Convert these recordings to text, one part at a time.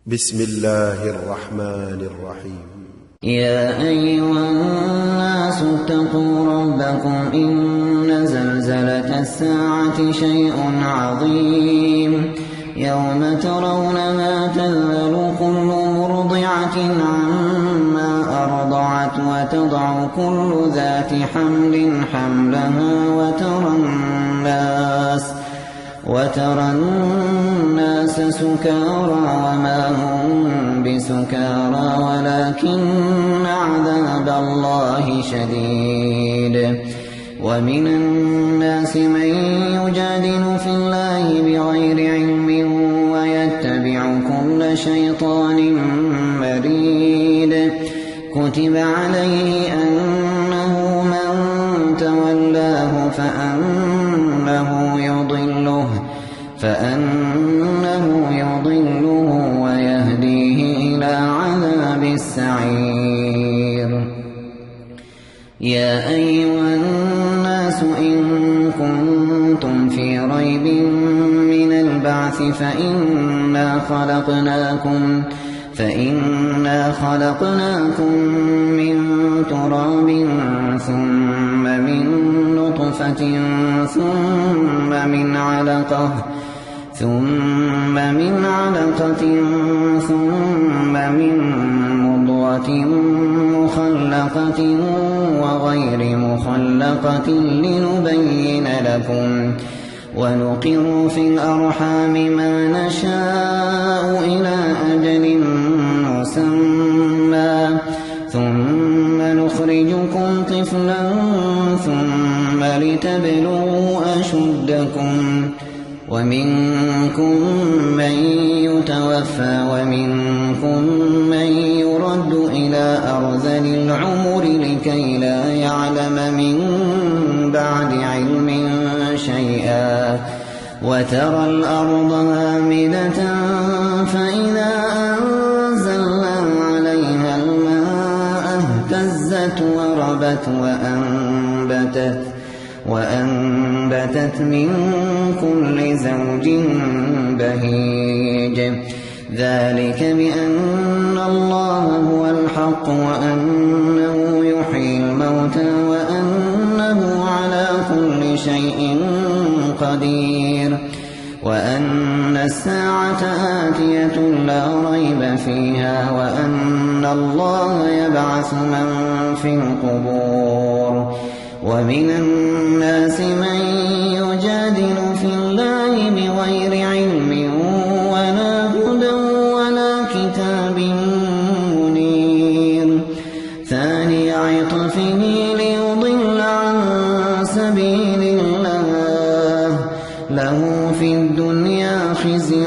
بسم الله الرحمن الرحيم. يا أيها الناس اتقوا ربكم إن زلزلة الساعة شيء عظيم يوم ترونها تذهل كل مرضعة عما أرضعت وتضع كل ذات حمل حملها وترى الناس سكارى وما هم بسكارى ولكن عذاب الله شديد. ومن الناس من يجادل في الله بغير علم ويتبع كل شيطان مريد. كتب عليه أنه من تولاه فأنه يضله ويهديه إلى عذاب السعير. يا أيها الناس إن كنتم في ريب من البعث فإنا خلقناكم من تراب ثم من نطفة ثم من علقة ثم من مضغة مخلقة وغير مخلقة لنبين لكم ونقر في الأرحام ما نشاء إلى أجل مسمى ثم نخرجكم طفلا ثم لتبلغوا أشدكم ومنكم من يتوفى ومنكم من يرد إلى أرذل العمر لكي لا يعلم من بعد علم شيئا. وترى الأرض هامدة فإذا أنزلنا عليها الماء اهتزت وربت وأنبتت من كل زوج بهيج. ذلك بأن الله هو الحق وأنه يحيي الموتى وأنه على كل شيء قدير وأن الساعة آتية لا ريب فيها وأن الله يبعث من في القبور. ومن الناس من يجادل في الله بغير علم ولا هدى ولا كتاب منير. ثاني عطفه ليضل عن سبيل الله له في الدنيا خزي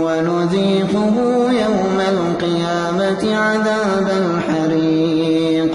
ونذيقه يوم القيامة عذاب الحريق.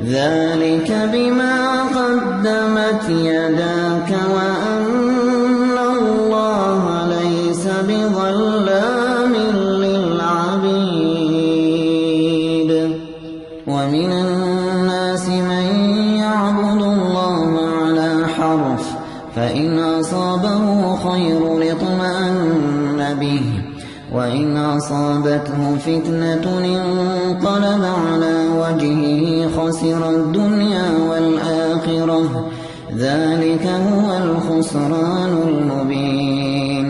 ذلك بما قدمت يداك وأن الله ليس بظلام للعبيد. ومن الناس من يعبد الله على حرف فإن أصابه خير اطمأن به وإن أصابته فتنة انقلب على وجهه خسر الدنيا والآخرة. ذلك هو الخسران المبين.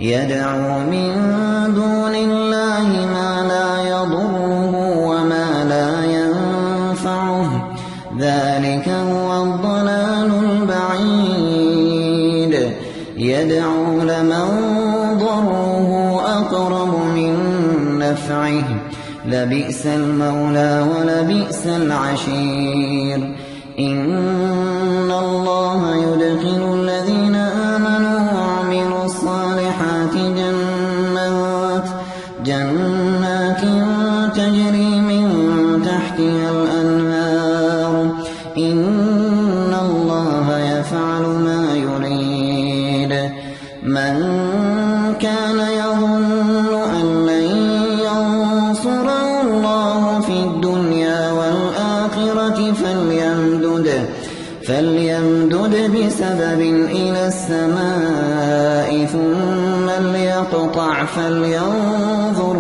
يدعو من دون الله ما لا يضره وما لا ينفعه. ذلك هو الضلال البعيد. يدعو لمن ضره أقرب من نفعه لبئس المولى ولبئس العشير. إن الله يدخل الذين آمنوا وعملوا الصالحات جنات تجري من تحتها الأنهار. إن الله يفعل ما يريد. من كان يظن أن لن ينصره الله في الدنيا والآخرة فليمدد بسبب إلى السماء ثم ليقطع فلينظر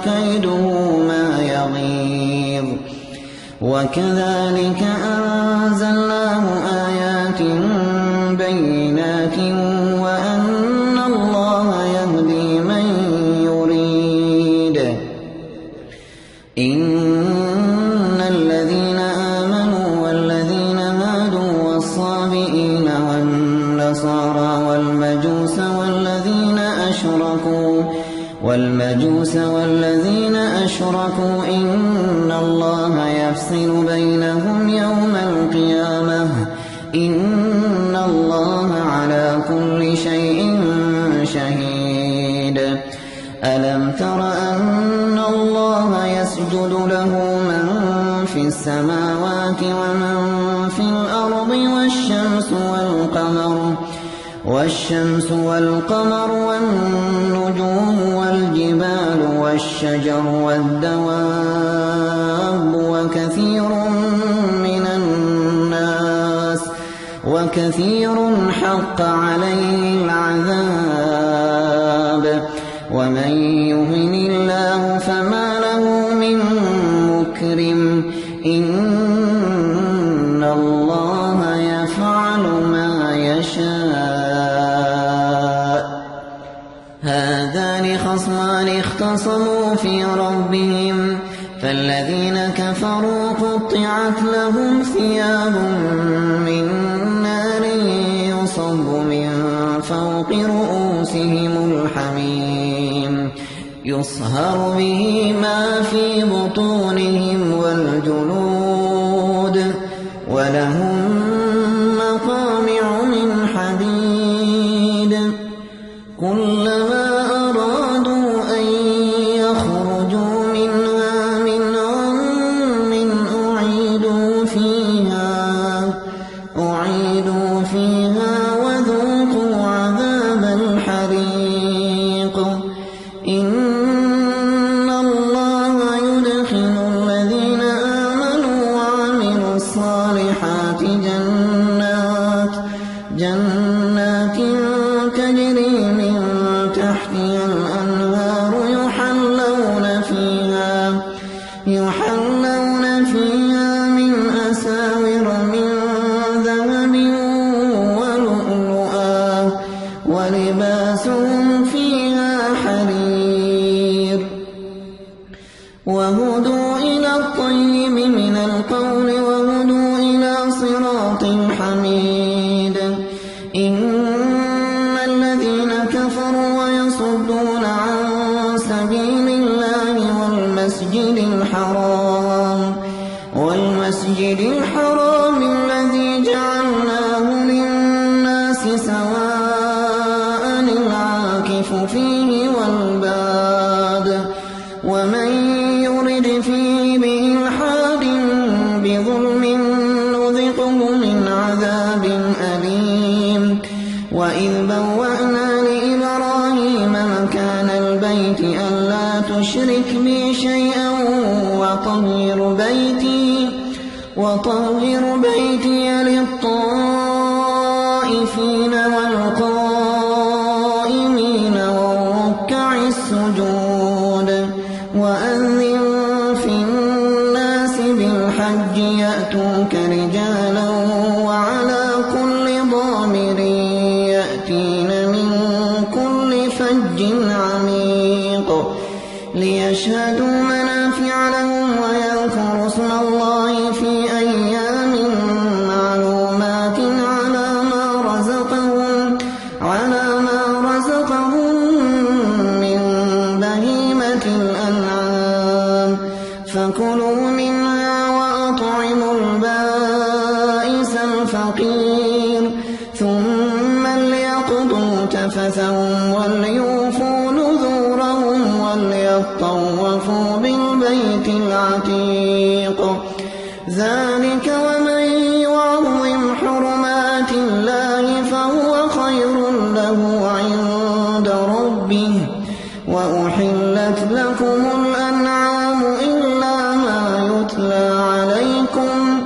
كيده ما يغيظ وكذلك أنزلناه آيات بينات وأن الله يهدي من يريد إن الذين آمنوا والذين هادوا والصابئين والنصارى والمجوس والذين أشركوا إن الله يفصل بينهم يوم القيامة إن الله على كل شيء شهيد ألم تر أن الله يسجد له من في السماوات ومن في الأرض والشمس والقمر والنجوم والجبال والشجر والدواب وكثير حق عليه العذاب ومن يهن الله فما له من مكرم إن الله يفعل ما يشاء هذان خصمان اختصموا في ربهم فالذين كفروا قطعت لهم ثياب من نار يصب من فوق رؤوسهم الحميم يصهر به ما في بطونهم والجلود ولهم مقامع من حديد كلما أرادوا أن يخرجوا منها من غم أعيدوا فيها وذوقوا عذاب الحريق إن الله يدخل الذين آمنوا وعملوا الصالحات جنات تجري من تحتها الأنهار يحلون فيها من أساور من ذهب ولؤلؤا ولباسهم فيها حرير وهدوا إلى الطيب من القول وهدوا إلى صراط الحميد إن الذين كفروا ويصدون عن سبيل الله والمسجد الحرام الذي جعلناه للناس سواء العاكف فيه والباد ومن يرد فيه بإلحاد بظلم نذقه من عذاب أليم وإذ بوأنا لإبراهيم مكان البيت ألا تشرك بي شيئا وطهر بيتي للطائفين والقائمين والركع السجود وأذن في الناس بالحج يأتوك رجالا وعلى كل ضامر يأتين من كل فج عميق ليشهدوا منافع لهم ويذكروا اسم الله في أيام معلومات على ما رزقهم من بهيمة الأنعام فكلوا منها وأطعموا البائس الفقير ثم ليقضوا تفثهم وليوفوا نذورهم وليطوفوا بالبيت العتيق ذلك ومن يعظم حرمات الله فهو خير له عند ربه وأحلت لكم الأنعام إلا ما يتلى عليكم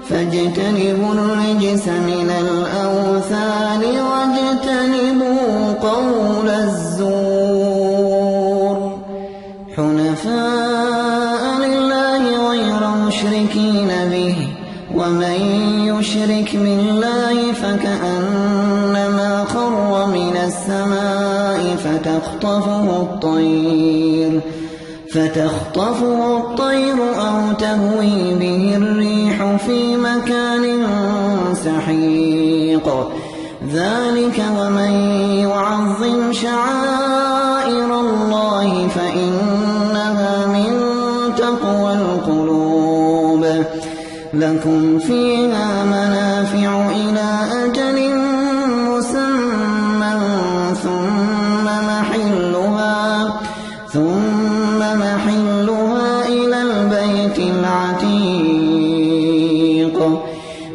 فاجتنبوا الرجس من الأوثان واجتنبوا قول الزور حنفاء فتخطفه الطير أو تهوي به الريح في مكان سحيق. ذلك ومن يعظم شعائر الله فإنها من تقوى القلوب. لكم فيها منافع إلى أجل مسمى ثم محلها إلى البيت العتيق.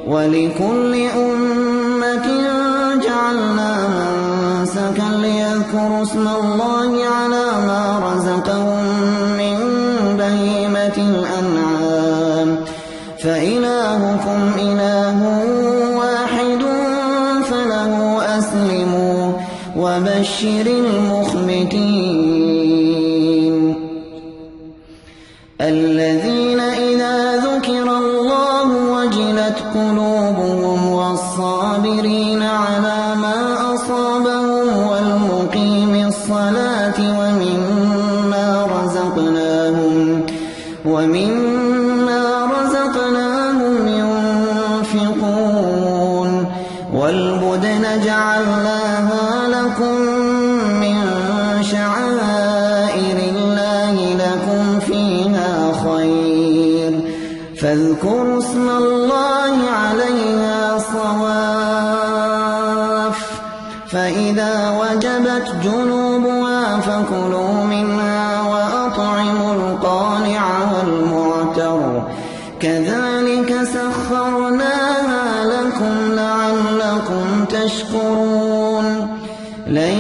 ولكل أمة جعلنا منسكا ليذكروا اسم الله على ما رزقهم من بهيمة الأنعام فإلهكم إله واحد فله أسلموا وبشر المخبتين الذين إذا ذكر الله وجلت قلوبهم والصابرين على ما أصابهم والمقيم الصلاة ومما رزقناهم ينفقون. والبدن جعلناها لكم من شعائر الله لكم فيها خير فاذكروا اسم الله عليها صواف. فإذا وجبت جنوبها فكلوا منها وأطعموا القانع والمعتر كذلك سخرناها لكم لعلكم تشكرون. لن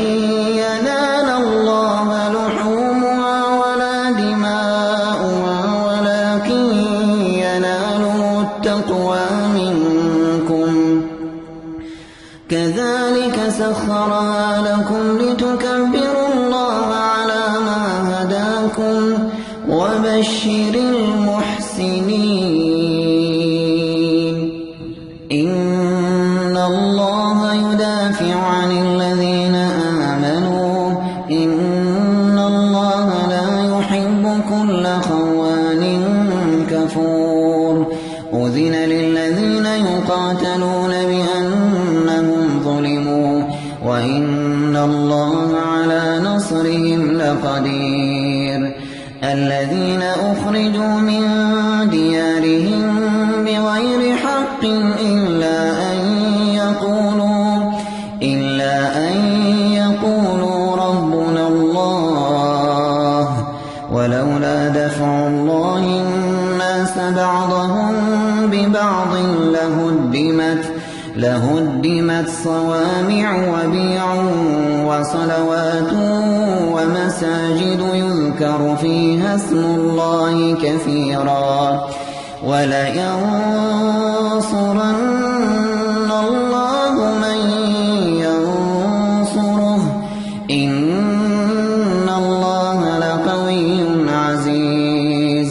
ينال الله لحومها ولا دماؤها ولكن يناله التقوى منكم. كذلك سخرها لكم لتكبروا الله على ما هداكم وبشر المحسنين. إن الله يدافع عن الذين آمنوا إن الله لا يحب كل خوان كفور. أذن للذين يقاتلون بأنهم ظلموا وإن الله على نصرهم لقدير. الذين أخرجوا من ديارهم بغير حق إلا أن يقولوا ربنا الله ولولا دفع الله الناس بعضهم ببعض لهدمت صوامع وبيع وصلوات ومساجد يذكر فيها اسم الله كثيرا ولينصرن الله من ينصره إن الله لقوي عزيز.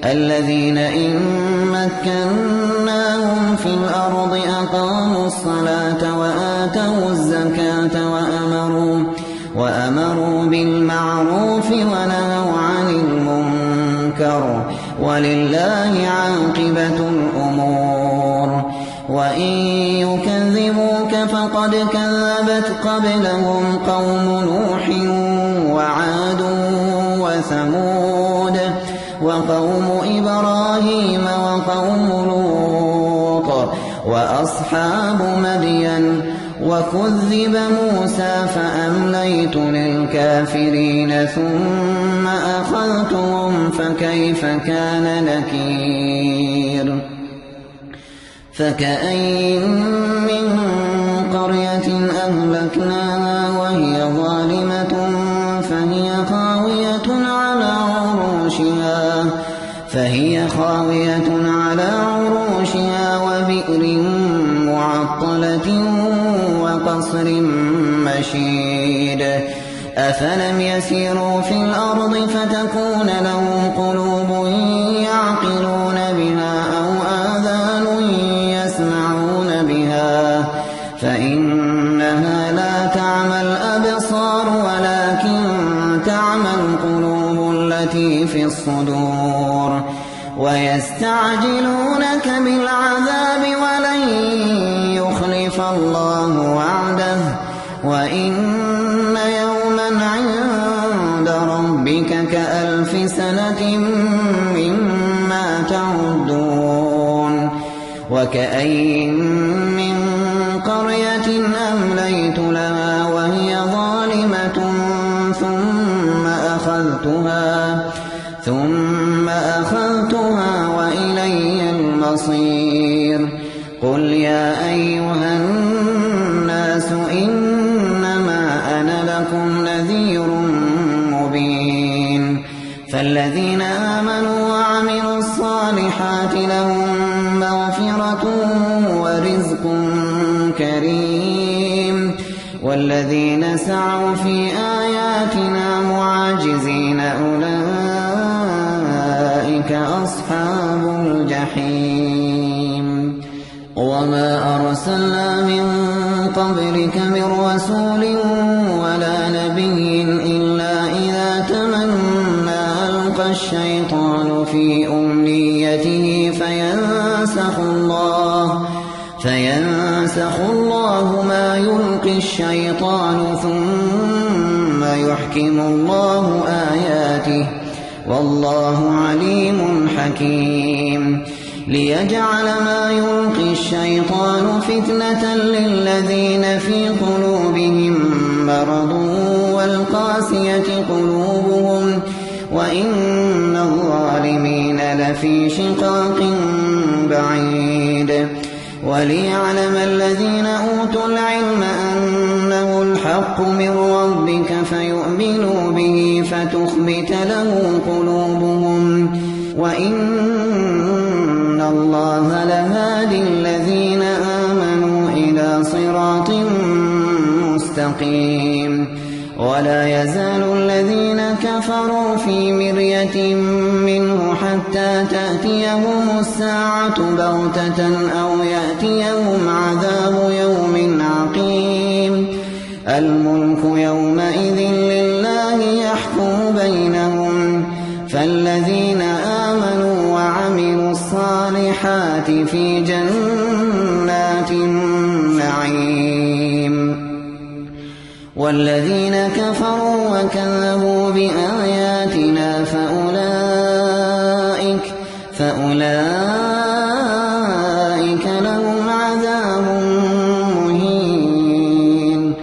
الذين إن مكناهم في الأرض أقاموا الصلاة وآتوا الزكاة وأمروا بالمعروف ونهوا عن المنكر ولله عاقبة الأمور. وإن يكذبوك فقد كذبت قبلهم قوم نوح وعاد وثمود وقوم إبراهيم وقوم لوط وأصحاب مدين. وكذب موسى فأمليت للكافرين ثم أخذتهم فكيف كان نكير. فكأين من قرية أهلكناها وهي ظالمة فهي خاوية على عروشها وبئر معطلة وقصر مشيد. أفلم يسيروا في الأرض فتكون لهم قلوب يعقلون بها أو آذان يسمعون بها فإنها لا تعمى الأبصار التي في الصدور ويستعجلونك بالعذاب ولن يخلف الله وعده وإن يوما عند ربك كألف سنة مما تعدون وكأين من قرية أمليت لها وهي ظالمة ثم أخذتها وإلي المصير قل يا أيها الناس إنما أنا لكم نذير مبين فالذين آمنوا وعملوا الصالحات لهم مغفرة ورزق كريم والذين سعوا في آياتنا معاجزين أولئك أصحاب الجحيم وما أرسلنا من قبلك من رسول ولا نبي إلا إذا تمنى ألقى الشيطان في أمنيته فينسخ الله ما يلقي الشيطان ثم يحكم الله آياته والله عليم حكيم ليجعل ما يلقي الشيطان فتنة للذين في قلوبهم مرض والقاسية قلوبهم وإن الظالمين لفي شقاق بعيد وليعلم الذين أوتوا العلم أنه الحق من ربك فيؤمنوا به فتخبت له قلوبهم وإن الله لهادي الذين آمنوا إلى صراط مستقيم ولا يزال الذين كفروا في مرية منه حتى تأتيهم الساعة بغتة أو يأتيهم عذاب يوم عقيم الملك يومئذ لله يحكم بينهم فالذين آمنوا وعملوا الصالحات في جنات النعيم والذين كفروا وكذبوا بآياتنا فأولئك لهم عذاب مهين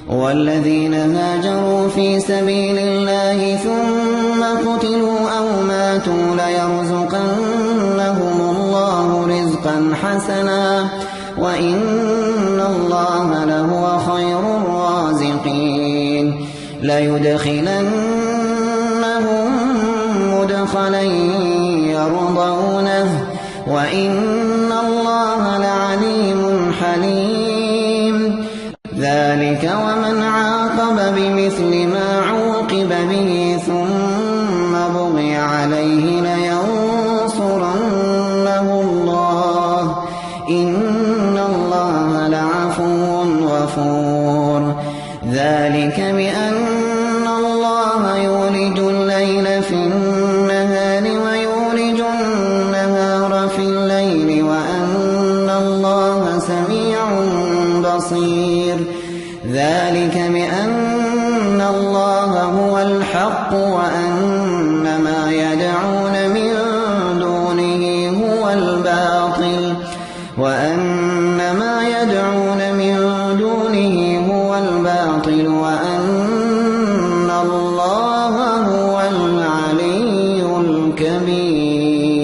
والذين هاجروا في سبيل الله ثم قتلوا أو ماتوا ليرزقنهم الله رزقا حسنا وإن الله لهو خير الرازقين ليدخلنهم مدخلا يرضونه وإن الله لعليم حليم ذلك ومن عاقب بمثل ما عوقب به ثم بغي عليه لينصرنه الله إن الله لعفو غفور ذلك بأن الله يولج الليل في النهار ويولج النهار في الليل وأن الله سميع بصير ذلك بأن الله هو الحق وأن ما يدعون من دونه هو الباطل وأن الله هو العلي الكبير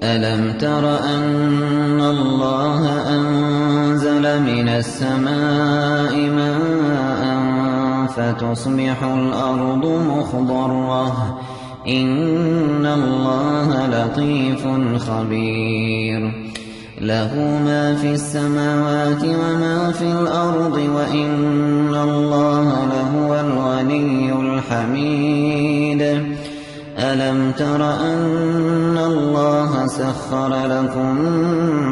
ألم تر أن الله أنزل من السماء ماء فتصبح الأرض مخضرة إن الله لطيف خبير له ما في السماوات وما في الأرض وإن الله لهو الغني الحميد ألم تر أن الله سخر لكم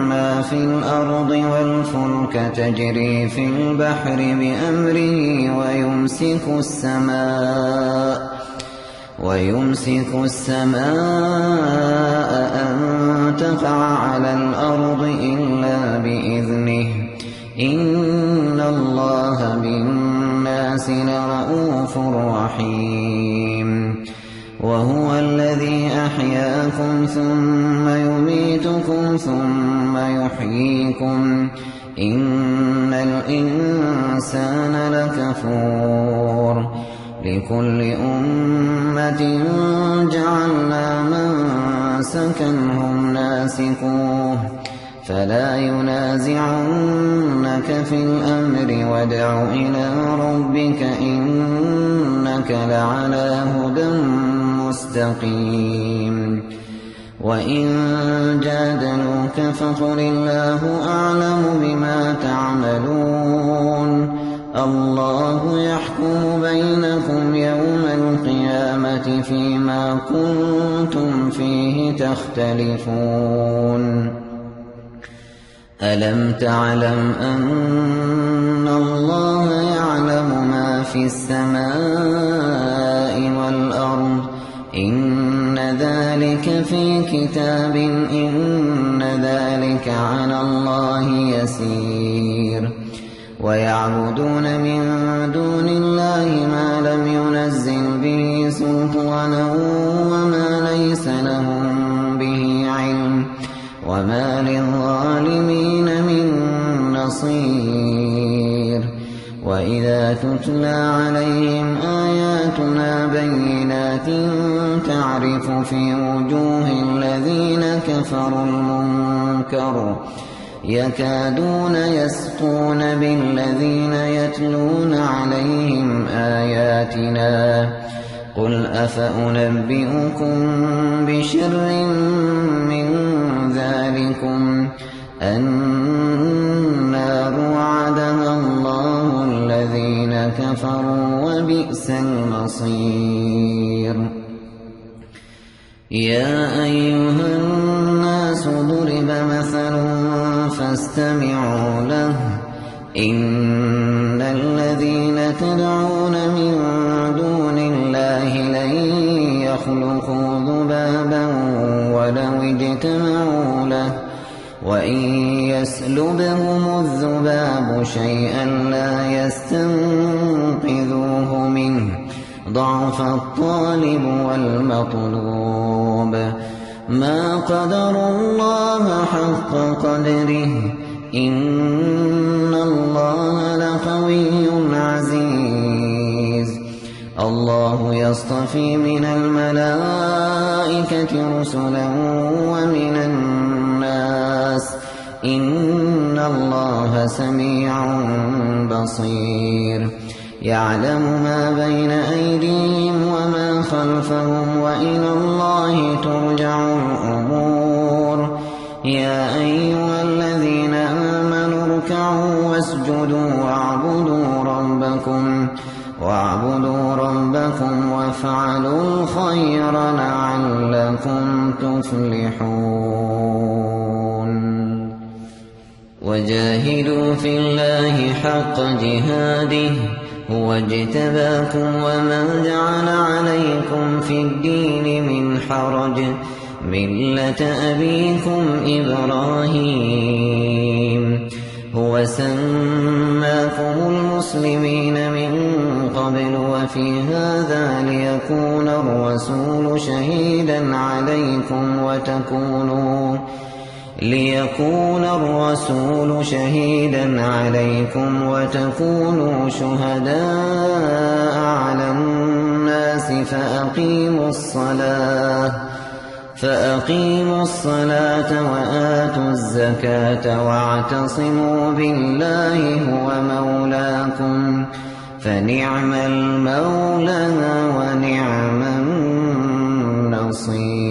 ما في الأرض والفلك تجري في البحر بأمره ويمسك السماء أن تقع على الأرض إلا بإذنه إن الله بالناس لرءوف رحيم وهو الذي أحياكم ثم يميتكم ثم يحييكم إن الإنسان لكفور لكل أمة جعلنا منسكا هم ناسكوه فلا ينازعنك في الأمر وادع إلى ربك إنك لعلى هدى مستقيم وإن جادلوك فقل الله أعلم بما تعملون الله يحكم بينكم يوم القيامة فيما كنتم فيه تختلفون ألم تعلم أن الله يعلم ما في السماء والأرض إن ذلك في كتاب إن ذلك على الله يسير ويعبدون من دون الله ما لم ينزل به سلطانا وما ليس لهم به علم وما للظالمين من نصير وإذا تتلى عليهم آياتنا بينات تعرف في وجوه الذين كفروا المنكر يكادون يسطون بالذين يتلون عليهم آياتنا قل أفأنبئكم بشر من ذلكم النار وعدها الله الذين كفروا وبئس المصير يا أيها الناس ضرب مثل فاستمعوا له إن الذين تدعون من دون الله لن يخلقوا ذبابا ولو اجتمعوا له وإن يسلبهم الذباب شيئا لا يستنقذوه منه ضعف الطالب والمطلوب ما قدروا الله حق قدره إن الله لقوي عزيز الله يصطفي من الملائكة رسلا ومن الناس إن الله سميع بصير يعلم ما بين أيديهم وما خلفهم وإلى الله ترجع الأمور يا أيها الذين آمنوا اركعوا واسجدوا واعبدوا ربكم وافعلوا الخير لعلكم تفلحون وجاهدوا في الله حق جهاده هو اجتباكم وما جعل عليكم في الدين من حرج ملة أبيكم إبراهيم هو سماكم المسلمين من قبل وفي هذا ليكون الرسول شهيدا عليكم وتكونوا شهداء على الناس فأقيموا الصلاة وآتوا الزكاة واعتصموا بالله هو مولاكم فنعم المولى ونعم النصير